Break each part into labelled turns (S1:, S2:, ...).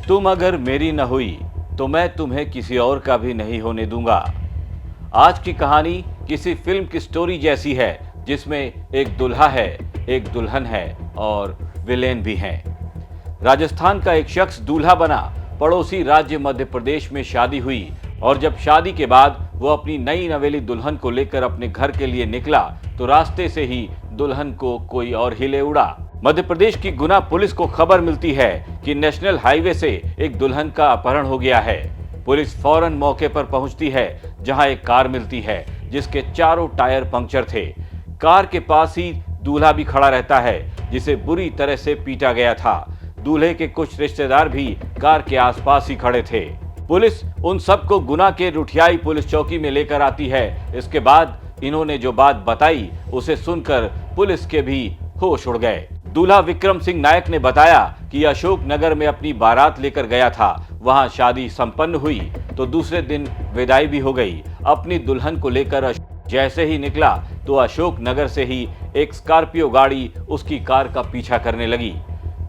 S1: तुम अगर मेरी न हुई तो मैं तुम्हें किसी और का भी नहीं होने दूंगा। आज की कहानी किसी फिल्म की स्टोरी जैसी है जिसमें एक दुल्हा है, एक दुल्हन है और विलेन भी हैं। राजस्थान का एक शख्स दूल्हा बना, पड़ोसी राज्य मध्य प्रदेश में शादी हुई और जब शादी के बाद वो अपनी नई नवेली दुल्हन को लेकर अपने घर के लिए निकला तो रास्ते से ही दुल्हन को कोई और ही ले उड़ा। मध्य प्रदेश की गुना पुलिस को खबर मिलती है कि नेशनल हाईवे से एक दुल्हन का अपहरण हो गया है। पुलिस फौरन मौके पर पहुंचती है जहां एक कार मिलती है जिसके चारों टायर पंक्चर थे। कार के पास ही दूल्हा भी खड़ा रहता है जिसे बुरी तरह से पीटा गया था। दूल्हे के कुछ रिश्तेदार भी कार के आसपास ही खड़े थे। पुलिस उन सबको गुना के रुठियाई पुलिस चौकी में लेकर आती है। इसके बाद इन्होंने जो बात बताई उसे सुनकर पुलिस के भी होश उड़ गए। दूल्हा विक्रम सिंह नायक ने बताया कि अशोक नगर में अपनी बारात लेकर गया था। वहां शादी संपन्न हुई तो दूसरे दिन विदाई भी हो गई। अपनी दुल्हन को लेकर जैसे ही निकला तो अशोक नगर से ही एक स्कॉर्पियो गाड़ी उसकी कार का पीछा करने लगी।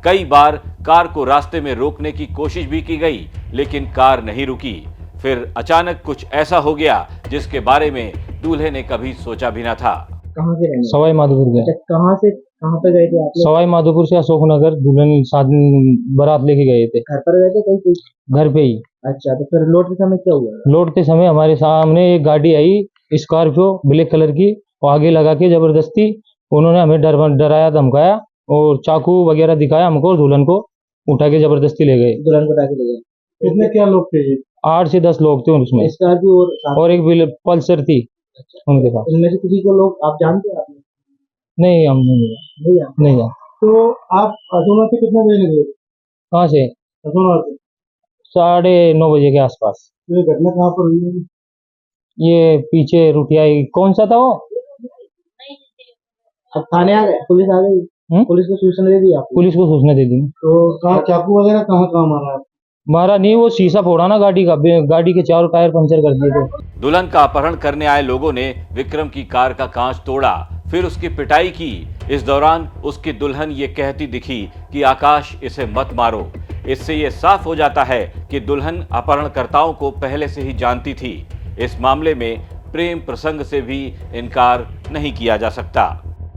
S1: कई बार कार को रास्ते में रोकने की कोशिश भी की गई लेकिन कार नहीं रुकी। फिर अचानक कुछ ऐसा हो गया जिसके बारे में दूल्हे ने कभी सोचा भी न था।
S2: कहाँ से रहेंगे?
S3: सवाई माधोपुर के।
S2: कहाँ से कहाँ पे गए थे आप लोग?
S3: सवाई माधोपुर से अशोकनगर दुल्हन शादी बारात लेके गए थे।
S2: घर पर गए थे कहीं?
S3: घर पे ही।
S2: अच्छा, तो फिर लौटते समय क्या हुआ?
S3: लौटते समय हमारे सामने एक गाड़ी आई स्कॉर्पियो ब्लैक कलर की, और आगे लगा के जबरदस्ती उन्होंने हमें डराया धमकाया और चाकू वगैरह दिखाया हमको और दुल्हन को उठा के जबरदस्ती ले गए।
S2: दुल्हन को उठा के ले गए।
S3: कितने क्या लोग थे? 8 से 10 लोग थे उसमें।
S2: स्कॉर्पियो
S3: और एक पल्सर थी।
S2: अच्छा।
S3: उनके पास।
S2: इनमें से किसी को लोग आप जानते हैं? आपने
S3: नहीं, हम नहीं जानते। नहीं जानते।
S2: तो आप अशोकनगर से कितने बजे निकले?
S3: कहाँ से?
S2: अशोकनगर से
S3: 9:30 बजे के आसपास।
S2: ये घटना कहाँ पर हुई है?
S3: ये पीछे रुटियाई कौन सा था वो?
S2: अब थाने आ गए? पुलिस आ गई? पुलिस को सूचना दे दी आप?
S3: पुलिस को सूचना दे दी।
S2: तो कहाँ चाकू वगैरह कहाँ मारा आप?
S3: मारा नहीं, वो शीशा फोड़ा ना गाड़ी का, गाड़ी के चारों टायर पंचर कर दिए थे।
S1: दुल्हन का अपहरण करने आए लोगों ने विक्रम की कार का कांच तोड़ा, फिर उसकी पिटाई की। इस दौरान उसकी दुल्हन ये कहती दिखी कि आकाश इसे मत मारो। इससे ये साफ हो जाता है कि दुल्हन अपहरणकर्ताओं को पहले से ही जानती थी। इस मामले में प्रेम प्रसंग से भी इनकार नहीं किया जा सकता।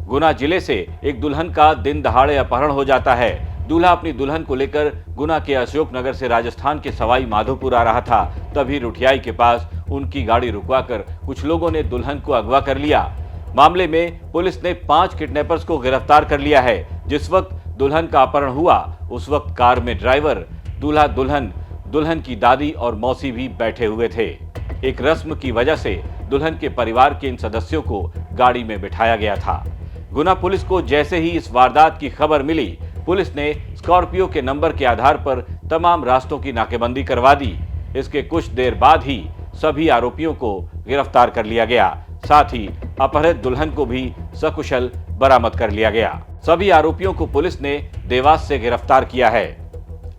S1: गुना जिले से एक दुल्हन का दिन दहाड़े अपहरण हो जाता है। दूल्हा अपनी दुल्हन को लेकर गुना के अशोकनगर से राजस्थान के सवाई माधोपुर आ रहा था। तभी रुठियाई के पास उनकी गाड़ी रुकवाकर कुछ लोगों ने दुल्हन को अगवा कर लिया। मामले में पुलिस ने 5 किडनैपर्स को गिरफ्तार कर लिया है। जिस वक्त दुल्हन का अपहरण हुआ उस वक्त कार में ड्राइवर, दूल्हा, दुल्हन की दादी और मौसी भी बैठे हुए थे। एक रस्म की वजह से दुल्हन के परिवार के इन सदस्यों को गाड़ी में बिठाया गया था। गुना पुलिस को जैसे ही इस वारदात की खबर मिली, पुलिस ने स्कॉर्पियो के नंबर के आधार पर तमाम रास्तों की नाकेबंदी करवा दी। इसके कुछ देर बाद ही सभी आरोपियों को गिरफ्तार कर लिया गया। साथ ही अपहृत दुल्हन को भी सकुशल बरामद कर लिया गया। सभी आरोपियों को पुलिस ने देवास से गिरफ्तार किया है।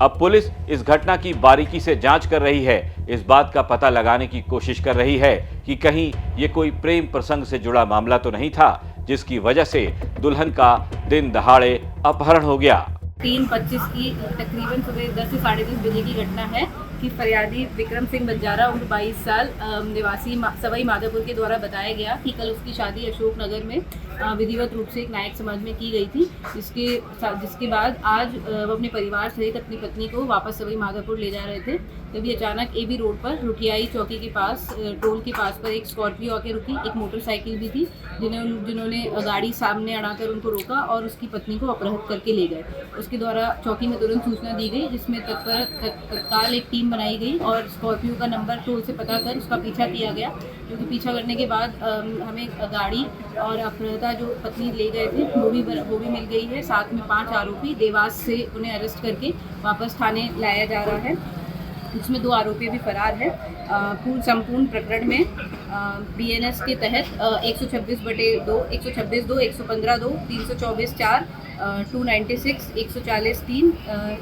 S1: अब पुलिस इस घटना की बारीकी से जांच कर रही है। इस बात का पता लगाने की कोशिश कर रही है कि कहीं ये कोई प्रेम प्रसंग से जुड़ा मामला तो नहीं था जिसकी वजह से दुल्हन का दिन दहाड़े अपहरण हो गया।
S4: 3:25 की तकरीबन सुबह 10 से 10:30 बजे की घटना है कि फरियादी विक्रम सिंह बंजारा उम्र 22 साल निवासी सवाई माधोपुर के द्वारा बताया गया कि कल उसकी शादी अशोकनगर में विधिवत रूप से एक नायक समाज में की गई थी, जिसके बाद आज वो अपने परिवार सहित अपनी पत्नी को वापस सवाई माधोपुर ले जा रहे थे। तभी अचानक एबी रोड पर रुठियाई चौकी के पास टोल के पास पर एक स्कॉर्पियो आके रुकी। एक मोटरसाइकिल भी थी जिन्होंने गाड़ी सामने अड़ाकर उनको रोका और उसकी पत्नी को अपहृत करके ले गए। उसके द्वारा चौकी में तुरंत सूचना दी गई जिसमें तत्काल एक टीम बनाई गई और स्कॉर्पियो का नंबर टोल से पता कर उसका पीछा किया गया। क्योंकि पीछा करने के बाद हमें गाड़ी और अपहृता जो पत्नी ले गए थे वो भी मिल गई है। साथ में 5 आरोपी देवास से उन्हें अरेस्ट करके वापस थाने लाया जा रहा है। इसमें 2 आरोपी भी फरार है। संपूर्ण प्रकरण में BNS के तहत 126/2, 126(2), 115(2), 324(4), 296, 140(3),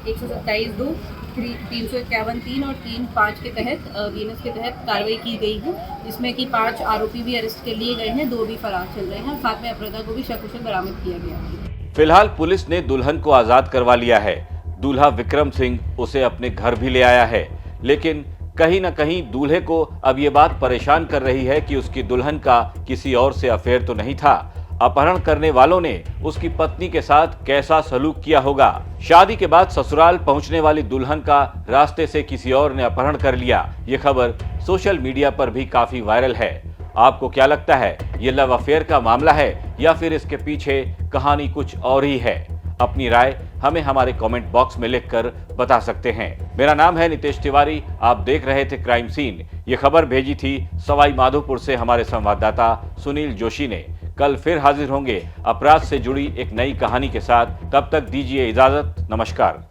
S4: 127(2), 351(3) और 3(5) के तहत BNS के तहत कार्रवाई की गई है, जिसमें कि 5 आरोपी भी अरेस्ट कर लिए गए हैं, 2 भी फरार चल रहे हैं। साथ में अपराधा को भी सकुशल बरामद किया गया है।
S1: फिलहाल पुलिस ने दुल्हन को आजाद करवा लिया है। दूल्हा विक्रम सिंह उसे अपने घर भी ले आया है। लेकिन कहीं न कहीं दूल्हे को अब ये बात परेशान कर रही है कि उसकी दुल्हन का किसी और से अफेयर तो नहीं था। अपहरण करने वालों ने उसकी पत्नी के साथ कैसा सलूक किया होगा। शादी के बाद ससुराल पहुंचने वाली दुल्हन का रास्ते से किसी और ने अपहरण कर लिया। ये खबर सोशल मीडिया पर भी काफी वायरल है। आपको क्या लगता है, ये लव अफेयर का मामला है या फिर इसके पीछे कहानी कुछ और ही है? अपनी राय हमें हमारे कमेंट बॉक्स में लिखकर बता सकते हैं। मेरा नाम है नितेश तिवारी, आप देख रहे थे क्राइम सीन। ये खबर भेजी थी सवाई माधोपुर से हमारे संवाददाता सुनील जोशी ने। कल फिर हाजिर होंगे अपराध से जुड़ी एक नई कहानी के साथ। तब तक दीजिए इजाजत। नमस्कार।